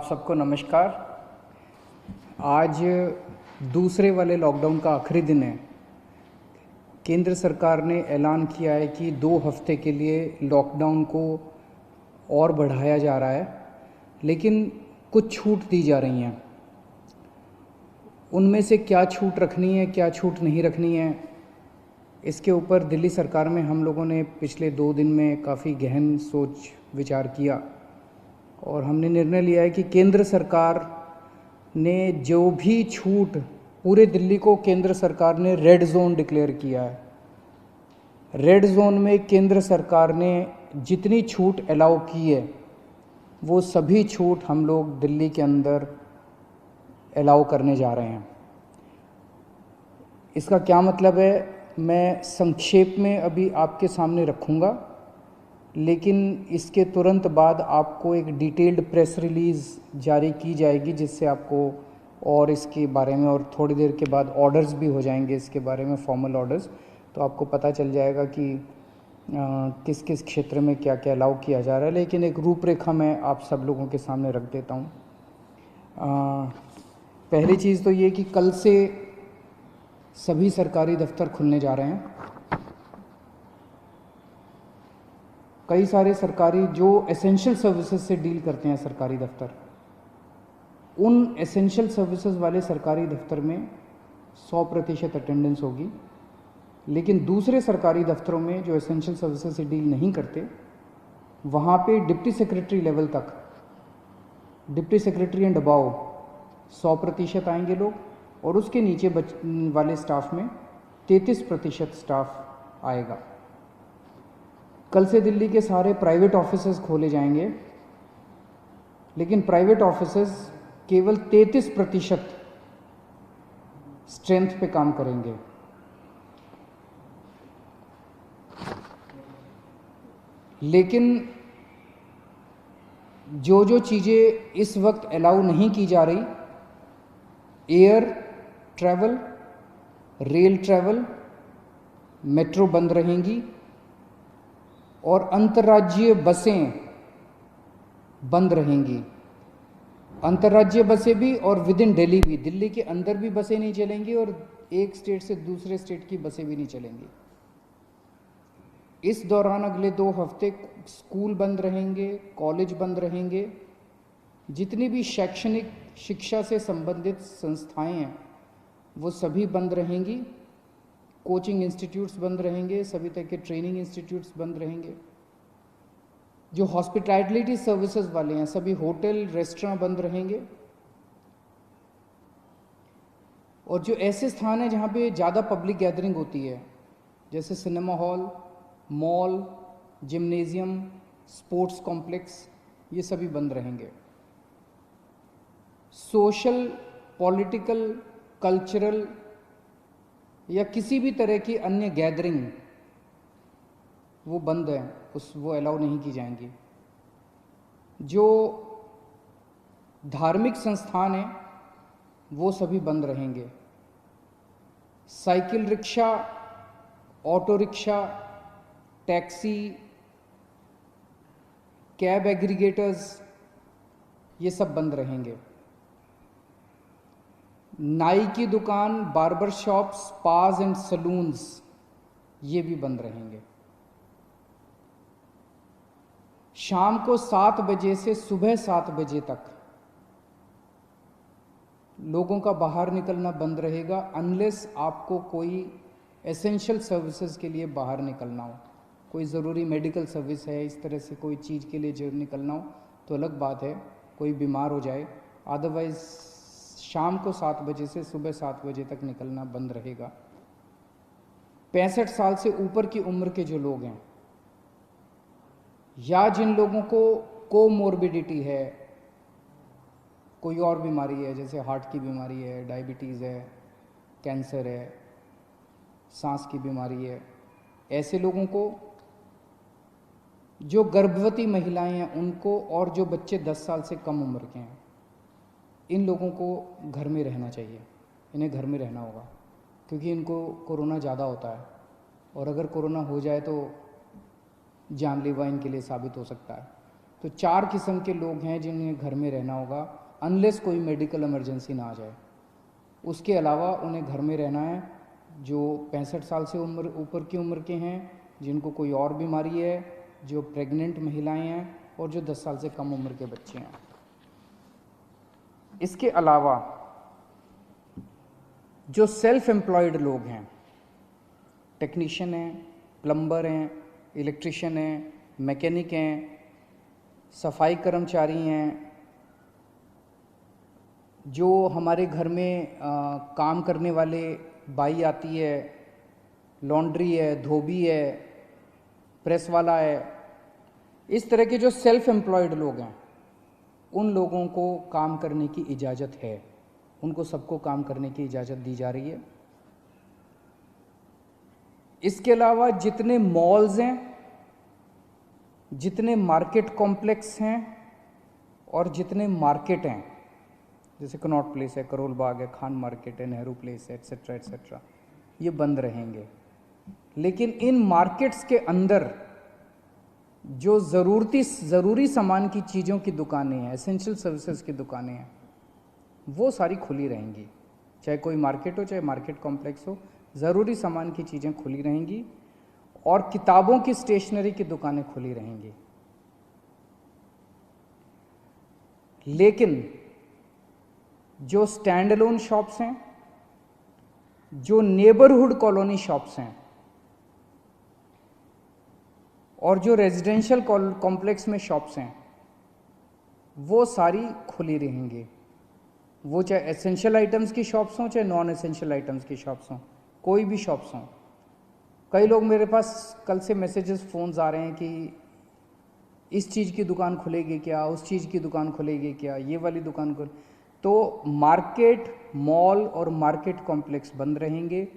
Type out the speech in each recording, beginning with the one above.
आप सबको नमस्कार। आज दूसरे वाले लॉकडाउन का आखिरी दिन है। केंद्र सरकार ने ऐलान किया है कि 2 हफ्ते के लिए लॉकडाउन को और बढ़ाया जा रहा है, लेकिन कुछ छूट दी जा रही हैं। उनमें से क्या छूट रखनी है, क्या छूट नहीं रखनी है, इसके ऊपर दिल्ली सरकार में हम लोगों ने पिछले 2 दिन में काफ़ी गहन सोच विचार किया और हमने निर्णय लिया है कि केंद्र सरकार ने जो भी छूट, पूरे दिल्ली को केंद्र सरकार ने रेड जोन डिक्लेयर किया है। रेड जोन में केंद्र सरकार ने जितनी छूट अलाउ की है वो सभी छूट हम लोग दिल्ली के अंदर अलाउ करने जा रहे हैं। इसका क्या मतलब है, मैं संक्षेप में अभी आपके सामने रखूँगा, लेकिन इसके तुरंत बाद आपको एक डिटेल्ड प्रेस रिलीज़ जारी की जाएगी, जिससे आपको और इसके बारे में, और थोड़ी देर के बाद ऑर्डर्स भी हो जाएंगे इसके बारे में, फॉर्मल ऑर्डर्स। तो आपको पता चल जाएगा कि किस किस क्षेत्र में क्या क्या अलाउ किया जा रहा है। लेकिन एक रूपरेखा मैं आप सब लोगों के सामने रख देता हूँ। पहली चीज़ तो ये कि कल से सभी सरकारी दफ्तर खुलने जा रहे हैं। कई सारे सरकारी जो एसेंशियल सर्विसेज से डील करते हैं सरकारी दफ्तर, उन एसेंशियल सर्विसेज वाले सरकारी दफ्तर में 100% अटेंडेंस होगी। लेकिन दूसरे सरकारी दफ्तरों में जो एसेंशियल सर्विसेज से डील नहीं करते, वहाँ पे डिप्टी सेक्रेटरी लेवल तक, डिप्टी सेक्रेटरी एंड अबाव 100% आएंगे लोग, और उसके नीचे वाले स्टाफ में 33% स्टाफ आएगा। कल से दिल्ली के सारे प्राइवेट ऑफिसेज खोले जाएंगे, लेकिन प्राइवेट ऑफिसेज केवल 33% स्ट्रेंथ पे काम करेंगे। लेकिन जो जो चीज़ें इस वक्त अलाउ नहीं की जा रही, air travel, rail travel, metro बंद रहेंगी, और अंतर्राज्यीय बसें बंद रहेंगी। अंतर्राज्यीय बसें भी और विद इन दिल्ली भी, दिल्ली के अंदर भी बसें नहीं चलेंगी और एक स्टेट से दूसरे स्टेट की बसें भी नहीं चलेंगी। इस दौरान अगले 2 हफ्ते स्कूल बंद रहेंगे, कॉलेज बंद रहेंगे, जितनी भी शैक्षणिक शिक्षा से संबंधित संस्थाएं हैं वो सभी बंद रहेंगी। कोचिंग इंस्टीट्यूट्स बंद रहेंगे, सभी तरह के ट्रेनिंग इंस्टीट्यूट्स बंद रहेंगे। जो हॉस्पिटैलिटी सर्विसेज वाले हैं, सभी होटल, रेस्टोरेंट बंद रहेंगे। और जो ऐसे स्थान हैं जहाँ पे ज़्यादा पब्लिक गैदरिंग होती है, जैसे cinema hall, mall, gymnasium, sports complex, ये सभी बंद रहेंगे। सोशल, पॉलिटिकल, कल्चरल या किसी भी तरह की अन्य गैदरिंग वो बंद है, वो अलाउ नहीं की जाएंगी। जो धार्मिक संस्थान हैं वो सभी बंद रहेंगे। Cycle rickshaw, auto rickshaw, taxi, cab aggregators, ये सब बंद रहेंगे। नाई की दुकान, बार्बर शॉप्स, स्पास एंड सलून्स, ये भी बंद रहेंगे। शाम को 7 बजे से सुबह 7 बजे तक लोगों का बाहर निकलना बंद रहेगा, अनलेस आपको कोई एसेंशियल सर्विसेज के लिए बाहर निकलना हो, कोई ज़रूरी मेडिकल सर्विस है, इस तरह से कोई चीज़ के लिए जो निकलना हो तो अलग बात है, कोई बीमार हो जाए। अदरवाइज शाम को 7 बजे से सुबह 7 बजे तक निकलना बंद रहेगा। 65 साल से ऊपर की उम्र के जो लोग हैं, या जिन लोगों को कोमोर्बिडिटी है, कोई और बीमारी है, जैसे हार्ट की बीमारी है, डायबिटीज़ है, कैंसर है, सांस की बीमारी है, ऐसे लोगों को, जो गर्भवती महिलाएं हैं उनको, और जो बच्चे 10 साल से कम उम्र के हैं, इन लोगों को घर में रहना चाहिए। इन्हें घर में रहना होगा, क्योंकि इनको कोरोना ज़्यादा होता है, और अगर कोरोना हो जाए तो जानलेवा इनके लिए साबित हो सकता है। तो 4 किस्म के लोग हैं जिन्हें घर में रहना होगा, अनलेस कोई मेडिकल इमरजेंसी ना आ जाए। उसके अलावा उन्हें घर में रहना है जो 65 साल से ऊपर की उम्र के हैं, जिनको कोई और बीमारी है, जो प्रेग्नेंट महिलाएं हैं और जो 10 साल से कम उम्र के बच्चे हैं। इसके अलावा जो सेल्फ एम्प्लॉयड लोग हैं, टेक्नीशियन हैं, प्लम्बर हैं, इलेक्ट्रिशियन हैं, मैकेनिक हैं, सफाई कर्मचारी हैं, जो हमारे घर में काम करने वाले बाई आती है, लॉन्ड्री है, धोबी है, प्रेस वाला है, इस तरह के जो सेल्फ एम्प्लॉयड लोग हैं उन लोगों को काम करने की इजाज़त है, उनको सबको काम करने की इजाज़त दी जा रही है। इसके अलावा जितने मॉल्स हैं, जितने मार्केट कॉम्प्लेक्स हैं और जितने मार्केट हैं, जैसे कनॉट प्लेस है, करोल बाग है, खान मार्केट है, नेहरू प्लेस है, एट्सेट्रा एट्सेट्रा, ये बंद रहेंगे। लेकिन इन मार्केट्स के अंदर जो ज़रूरी सामान की चीज़ों की दुकानें हैं, एसेंशियल सर्विसेज की दुकानें हैं, वो सारी खुली रहेंगी। चाहे कोई मार्केट हो, चाहे मार्केट कॉम्प्लेक्स हो, ज़रूरी सामान की चीज़ें खुली रहेंगी और किताबों की स्टेशनरी की दुकानें खुली रहेंगी। लेकिन जो स्टैंड अलोन शॉप्स हैं, जो नेबरहुड कॉलोनी शॉप्स हैं और जो रेजिडेंशियल कॉम्प्लेक्स में शॉप्स हैं, वो सारी खुली रहेंगी। वो चाहे एसेंशियल आइटम्स की शॉप्स हों, चाहे नॉन एसेंशियल आइटम्स की शॉप्स हों, कोई भी शॉप्स हों। कई लोग मेरे पास कल से मैसेजेस, फ़ोन्स आ रहे हैं कि इस चीज़ की दुकान खुलेगी क्या, उस चीज़ की दुकान खुलेगी क्या, ये वाली दुकान खुल। तो मार्केट, मॉल और मार्केट कॉम्प्लेक्स बंद रहेंगे।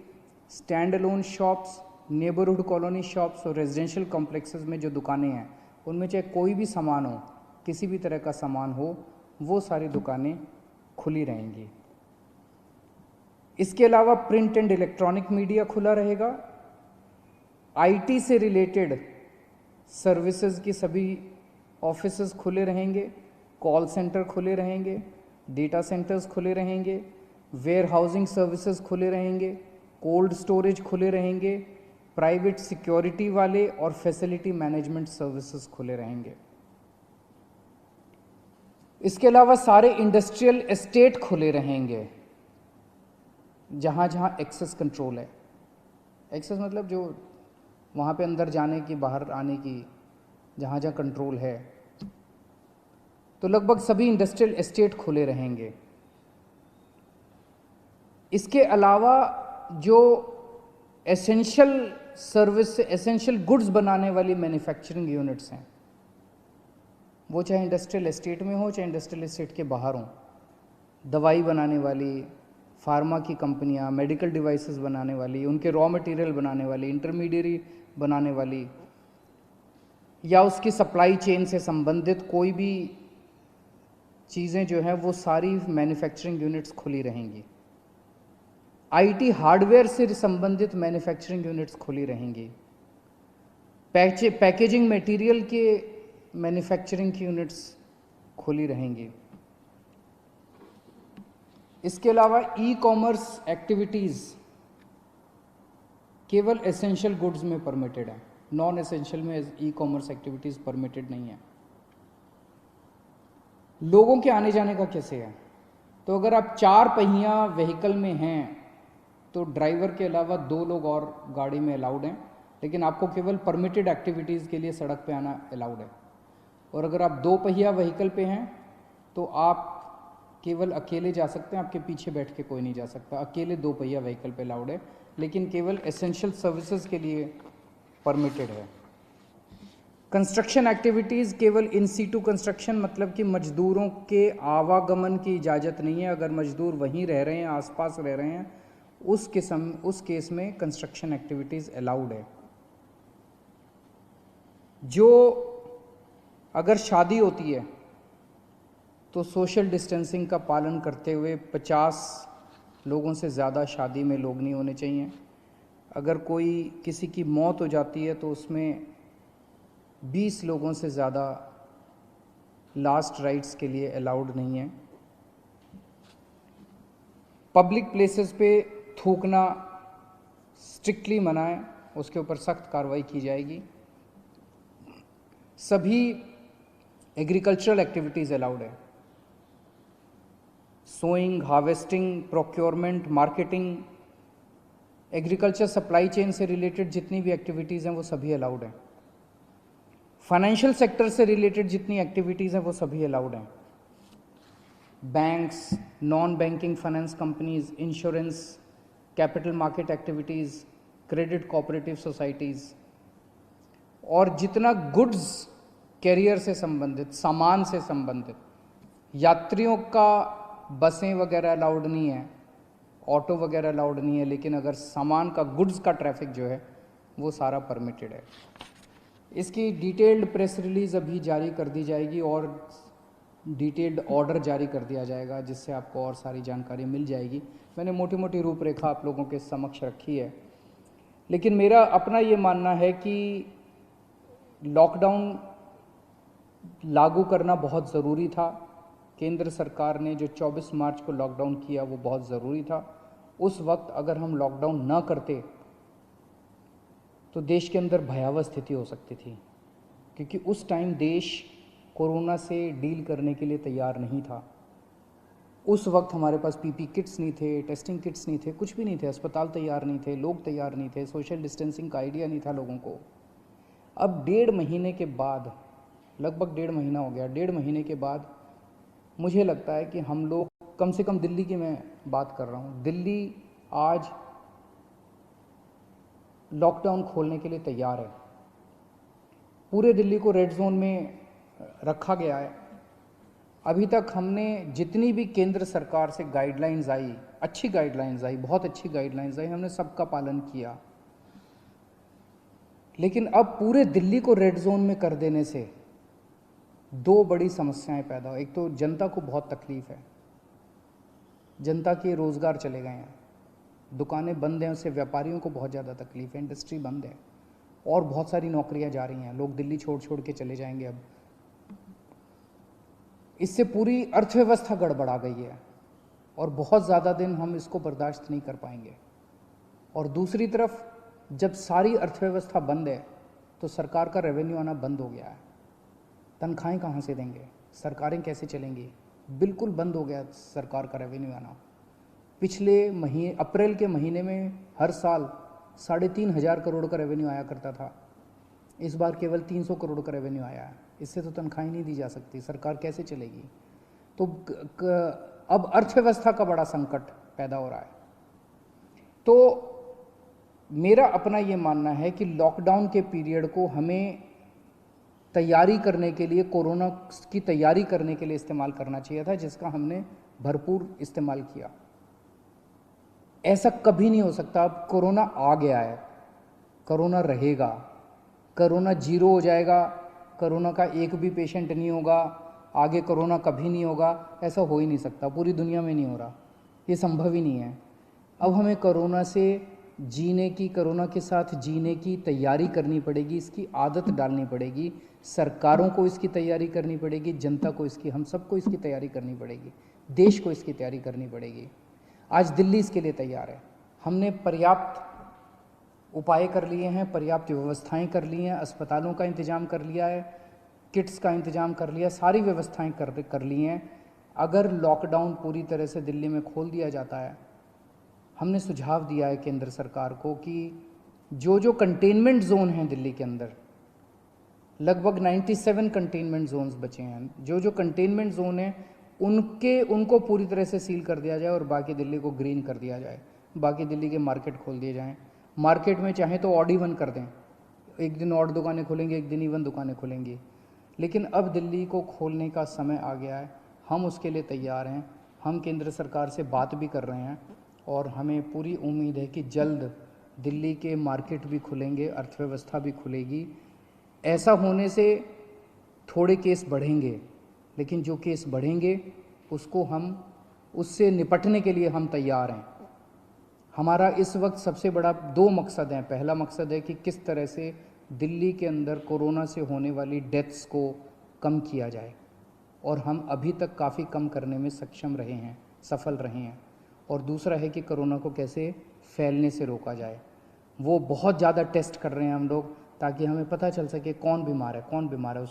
Stand alone shops, neighbourhood colony shops और रेजिडेंशियल कॉम्प्लेक्सेस में जो दुकानें हैं, उनमें चाहे कोई भी सामान हो, किसी भी तरह का सामान हो, वो सारी दुकानें खुली रहेंगी। इसके अलावा प्रिंट एंड इलेक्ट्रॉनिक मीडिया खुला रहेगा। आईटी से रिलेटेड सर्विसेज की सभी ऑफिसेज खुले रहेंगे, कॉल सेंटर खुले रहेंगे, डेटा सेंटर्स खुले रहेंगे, वेयर हाउसिंग सर्विसेज खुले रहेंगे, कोल्ड स्टोरेज खुले रहेंगे, प्राइवेट सिक्योरिटी वाले और फैसिलिटी मैनेजमेंट सर्विसेज खुले रहेंगे। इसके अलावा सारे इंडस्ट्रियल एस्टेट खुले रहेंगे, जहाँ जहाँ एक्सेस कंट्रोल है। एक्सेस मतलब जो वहाँ पे अंदर जाने की, बाहर आने की, जहाँ जहाँ कंट्रोल है, तो लगभग सभी इंडस्ट्रियल एस्टेट खुले रहेंगे। इसके अलावा जो एसेंशियल सर्विस, एसेंशियल गुड्स बनाने वाली मैन्युफैक्चरिंग यूनिट्स हैं, वो चाहे इंडस्ट्रियल एस्टेट में हो, चाहे इंडस्ट्रियल एस्टेट के बाहर हों, दवाई बनाने वाली, फार्मा की कंपनियां, मेडिकल डिवाइसेस बनाने वाली, उनके रॉ मटेरियल बनाने वाली, इंटरमीडिएरी बनाने वाली, या उसकी सप्लाई चेन से संबंधित कोई भी चीज़ें जो हैं, वो सारी मैन्युफैक्चरिंग यूनिट्स खुली रहेंगी। आईटी हार्डवेयर से संबंधित मैन्युफैक्चरिंग यूनिट्स खुली रहेंगी। पैकेजिंग मटेरियल के मैन्युफैक्चरिंग की यूनिट्स खुली रहेंगी। इसके अलावा ई कॉमर्स एक्टिविटीज़ केवल एसेंशियल गुड्स में परमिटेड है, नॉन एसेंशियल में ई कॉमर्स एक्टिविटीज़ परमिटेड नहीं है। लोगों के आने जाने का कैसे है? तो अगर आप 4 पहिया व्हीकल में हैं तो ड्राइवर के अलावा 2 लोग और गाड़ी में अलाउड हैं, लेकिन आपको केवल परमिटेड एक्टिविटीज़ के लिए सड़क पे आना अलाउड है। और अगर आप 2 पहिया व्हीकल पे हैं तो आप केवल अकेले जा सकते हैं, आपके पीछे बैठ के कोई नहीं जा सकता। अकेले 2 पहिया व्हीकल पे अलाउड है, लेकिन केवल एसेंशियल सर्विसेज के लिए परमिटेड है। कंस्ट्रक्शन एक्टिविटीज़ केवल इन सीटू कंस्ट्रक्शन, मतलब कि मजदूरों के आवागमन की इजाज़त नहीं है। अगर मजदूर वहीं रह रहे हैं, आसपास रह रहे हैं, उस केस में कंस्ट्रक्शन एक्टिविटीज़ अलाउड है। जो अगर शादी होती है तो सोशल डिस्टेंसिंग का पालन करते हुए 50 लोगों से ज़्यादा शादी में लोग नहीं होने चाहिए। अगर कोई किसी की मौत हो जाती है तो उसमें 20 लोगों से ज़्यादा लास्ट राइट्स के लिए अलाउड नहीं है। पब्लिक प्लेसेस पे थूकना स्ट्रिक्टली मना है, उसके ऊपर सख्त कार्रवाई की जाएगी। सभी एग्रीकल्चरल एक्टिविटीज़ अलाउड है, sowing, harvesting, procurement, marketing, agriculture supply chain से रिलेटेड जितनी भी एक्टिविटीज़ हैं वो सभी अलाउड हैं। फाइनेंशियल सेक्टर से रिलेटेड जितनी एक्टिविटीज़ हैं वो सभी अलाउड हैं। Banks, non banking finance companies, insurance, capital market activities, credit cooperative societies, और जितना गुड्स कैरियर से संबंधित, सामान से संबंधित, यात्रियों का बसें वगैरह अलाउड नहीं है, ऑटो वगैरह अलाउड नहीं है, लेकिन अगर सामान का, गुड्स का ट्रैफिक जो है वो सारा परमिटेड है। इसकी डिटेल्ड प्रेस रिलीज़ अभी जारी कर दी जाएगी और डिटेल्ड ऑर्डर जारी कर दिया जाएगा, जिससे आपको और सारी जानकारी मिल जाएगी। मैंने मोटी मोटी रूपरेखा आप लोगों के समक्ष रखी है, लेकिन मेरा अपना ये मानना है कि लॉकडाउन लागू करना बहुत ज़रूरी था। केंद्र सरकार ने जो 24 मार्च को लॉकडाउन किया वो बहुत ज़रूरी था। उस वक्त अगर हम लॉकडाउन ना करते तो देश के अंदर भयावह स्थिति हो सकती थी, क्योंकि उस टाइम देश कोरोना से डील करने के लिए तैयार नहीं था। उस वक्त हमारे पास पीपी किट्स नहीं थे, टेस्टिंग किट्स नहीं थे, कुछ भी नहीं थे, अस्पताल तैयार नहीं थे, लोग तैयार नहीं थे, सोशल डिस्टेंसिंग का आइडिया नहीं था लोगों को। अब 1.5 महीने के बाद, लगभग 1.5 महीना हो गया, 1.5 महीने के बाद मुझे लगता है कि हम लोग, कम से कम दिल्ली की मैं बात कर रहा हूँ, दिल्ली आज लॉकडाउन खोलने के लिए तैयार है। पूरे दिल्ली को रेड जोन में रखा गया है। अभी तक हमने जितनी भी केंद्र सरकार से गाइडलाइंस आई, अच्छी गाइडलाइंस आई, बहुत अच्छी गाइडलाइंस आई, हमने सबका पालन किया। लेकिन अब पूरे दिल्ली को रेड जोन में कर देने से 2 बड़ी समस्याएं पैदा हो। एक तो जनता को बहुत तकलीफ है, जनता के रोज़गार चले गए हैं, दुकानें बंद हैं, उससे व्यापारियों को बहुत ज़्यादा तकलीफ है, इंडस्ट्री बंद है और बहुत सारी नौकरियां जा रही हैं, लोग दिल्ली छोड़ छोड़ के चले जाएंगे। अब इससे पूरी अर्थव्यवस्था गड़बड़ा गई है और बहुत ज़्यादा दिन हम इसको बर्दाश्त नहीं कर पाएंगे। और दूसरी तरफ जब सारी अर्थव्यवस्था बंद है तो सरकार का रेवेन्यू आना बंद हो गया है। तनख्वाहें कहाँ से देंगे, सरकारें कैसे चलेंगी? बिल्कुल बंद हो गया सरकार का रेवेन्यू आना। पिछले महीने, अप्रैल के महीने में हर साल 3,500 करोड़ का रेवेन्यू आया करता था, इस बार केवल 300 करोड़ का रेवेन्यू आया है। इससे तो तनख्वाहें नहीं दी जा सकती, सरकार कैसे चलेगी? तो अब अर्थव्यवस्था का बड़ा संकट पैदा हो रहा है। तो मेरा अपना ये मानना है कि लॉकडाउन के पीरियड को हमें तैयारी करने के लिए, कोरोना की तैयारी करने के लिए इस्तेमाल करना चाहिए था, जिसका हमने भरपूर इस्तेमाल किया। ऐसा कभी नहीं हो सकता। अब कोरोना आ गया है, कोरोना रहेगा, कोरोना 0 हो जाएगा, कोरोना का एक भी पेशेंट नहीं होगा, आगे कोरोना कभी नहीं होगा, ऐसा हो ही नहीं सकता। पूरी दुनिया में नहीं हो रहा, ये संभव ही नहीं है। अब हमें कोरोना से जीने की, कोरोना के साथ जीने की तैयारी करनी पड़ेगी, इसकी आदत डालनी पड़ेगी। सरकारों को इसकी तैयारी करनी पड़ेगी, जनता को इसकी, हम सबको इसकी तैयारी करनी पड़ेगी, देश को इसकी तैयारी करनी पड़ेगी। आज दिल्ली इसके लिए तैयार है। हमने पर्याप्त उपाय कर लिए हैं, पर्याप्त व्यवस्थाएं कर ली हैं, अस्पतालों का इंतजाम कर लिया है, किट्स का इंतजाम कर लिया, सारी व्यवस्थाएं कर ली हैं। अगर लॉकडाउन पूरी तरह से दिल्ली में खोल दिया जाता है, हमने सुझाव दिया है केंद्र सरकार को कि जो जो कंटेनमेंट जोन हैं दिल्ली के अंदर, लगभग 97 कंटेनमेंट जोन्स बचे हैं, जो जो कंटेनमेंट जोन हैं उनको पूरी तरह से सील कर दिया जाए और बाकी दिल्ली को ग्रीन कर दिया जाए। बाकी दिल्ली के मार्केट खोल दिए जाएं। मार्केट में चाहे तो ऑड इवन कर दें, एक दिन ऑड दुकानें खुलेंगी, एक दिन इवन दुकानें खुलेंगी। लेकिन अब दिल्ली को खोलने का समय आ गया है, हम उसके लिए तैयार हैं। हम केंद्र सरकार से बात भी कर रहे हैं और हमें पूरी उम्मीद है कि जल्द दिल्ली के मार्केट भी खुलेंगे, अर्थव्यवस्था भी खुलेगी। ऐसा होने से थोड़े केस बढ़ेंगे, लेकिन जो केस बढ़ेंगे उससे निपटने के लिए हम तैयार हैं। हमारा इस वक्त सबसे बड़ा 2 मकसद हैं। पहला मकसद है कि किस तरह से दिल्ली के अंदर कोरोना से होने वाली डेथ्स को कम किया जाए, और हम अभी तक काफ़ी कम करने में सक्षम रहे हैं, सफल रहे हैं। और दूसरा है कि कोरोना को कैसे फैलने से रोका जाए। वो बहुत ज़्यादा टेस्ट कर रहे हैं हम लोग, ताकि हमें पता चल सके कौन बीमार है,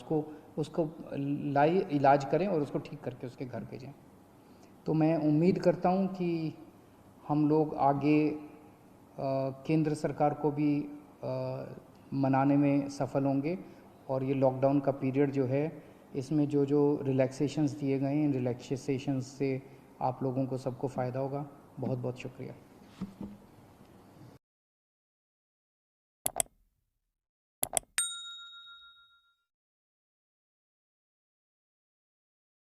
उसको लाइए, इलाज करें और उसको ठीक करके उसके घर भेजें। तो मैं उम्मीद करता हूँ कि हम लोग आगे केंद्र सरकार को भी मनाने में सफल होंगे, और ये लॉकडाउन का पीरियड जो है, इसमें जो जो रिलैक्सेशंस दिए गए हैं, इन रिलैक्सेशंस से आप लोगों को सबको फ़ायदा होगा। बहुत बहुत शुक्रिया।